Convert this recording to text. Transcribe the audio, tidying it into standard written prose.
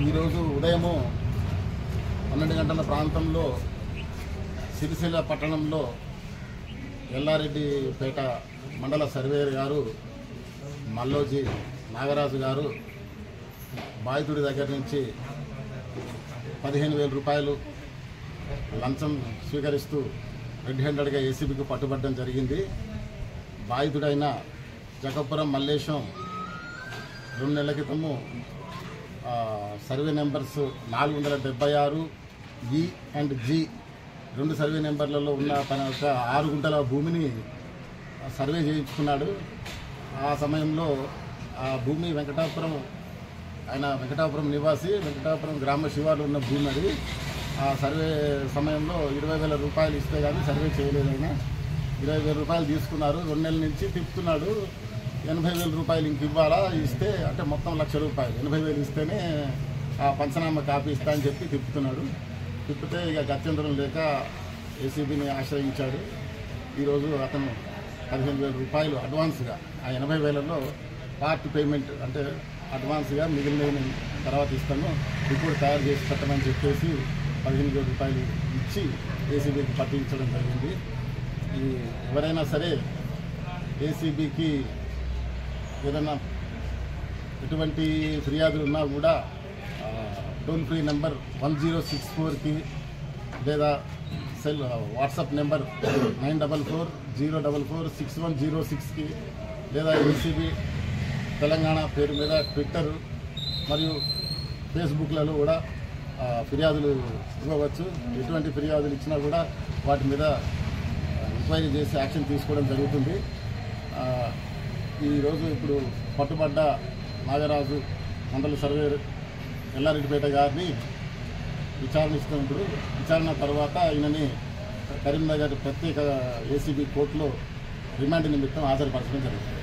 ఈరోజు ఉదయము 12 గంటల ప్రాంతంలో సిరిసిల్ల పట్టణంలో ఎల్లారెడ్డిపేట మండల సర్వేయర్ గారు మల్లోజీ నాగరాజు గారు బాధితుడి దగ్గర నుంచి 15,000 రూపాయలు లంచం స్వీకరిస్తూ రెడ్ హ్యాండెడ్గా ఏసీబీకి పట్టుబట్టడం జరిగింది. బాధితుడైన జగపురం మల్లేశం 2 నెలల క్రితము survey numbers 476 E and G 2 survey నెంబర్లలో ఉన్న తన యొక్క 6 గుంటల భూమిని సర్వే చేయించుకున్నాడు. ఆ సమయంలో ఆ భూమి వెంకటాపురం నివాసి, వెంకటాపురం గ్రామ శివార్లు ఉన్న భూమి అది. ఆ సర్వే సమయంలో 20,000 రూపాయలు ఇస్తే కానీ సర్వే చేయలేదైనా 20,000 రూపాయలు తీసుకున్నారు. 2 నెలల నుంచి తిప్పుతున్నాడు. 80,000 రూపాయలు ఇంక ఇవ్వాలా, ఇస్తే అంటే మొత్తం 1,00,000 రూపాయలు, 80,000 ఇస్తేనే ఆ పంచనామా కాపీ ఇస్తా అని చెప్పి తిప్పుతున్నాడు. తిప్పితే ఇక గత్యంతరం లేక ఏసీబీని ఆశ్రయించాడు. ఈరోజు అతను 15,000 రూపాయలు అడ్వాన్స్గా, ఆ 80,000లో పార్ట్ పేమెంట్ అంటే అడ్వాన్స్గా మిగిలిన తర్వాత ఇస్తాను, రిపోర్ట్ తయారు చేసి పెట్టమని చెప్పేసి 15,000 రూపాయలు ఇచ్చి ఏసీబీకి పట్టించడం జరిగింది. ఎవరైనా సరే ఏసీబీకి ఏదైనా ఎటువంటి ఫిర్యాదులు ఉన్నా కూడా టోల్ ఫ్రీ నెంబర్ 1064కి లేదా సెల్ వాట్సాప్ నెంబర్ 9440446106కి లేదా ఏసీబీ తెలంగాణ పేరు మీద ట్విట్టర్ మరియు ఫేస్బుక్లలో కూడా ఫిర్యాదులు ఇవ్వవచ్చు. ఎటువంటి ఫిర్యాదులు ఇచ్చినా కూడా వాటి మీద ఎంక్వైరీ చేసి యాక్షన్ తీసుకోవడం జరుగుతుంది. ఈరోజు ఇప్పుడు పట్టుబడ్డ నాగరాజు మండల సర్వేయర్ ఎల్లారెడ్డిపేట గారిని విచారణిస్తున్నప్పుడు విచారణ తర్వాత ఈయనని కరీంనగర్ ప్రత్యేక ఏసీబీ కోర్టులో రిమాండ్ నిమిత్తం హాజరుపరచడం జరుగుతుంది.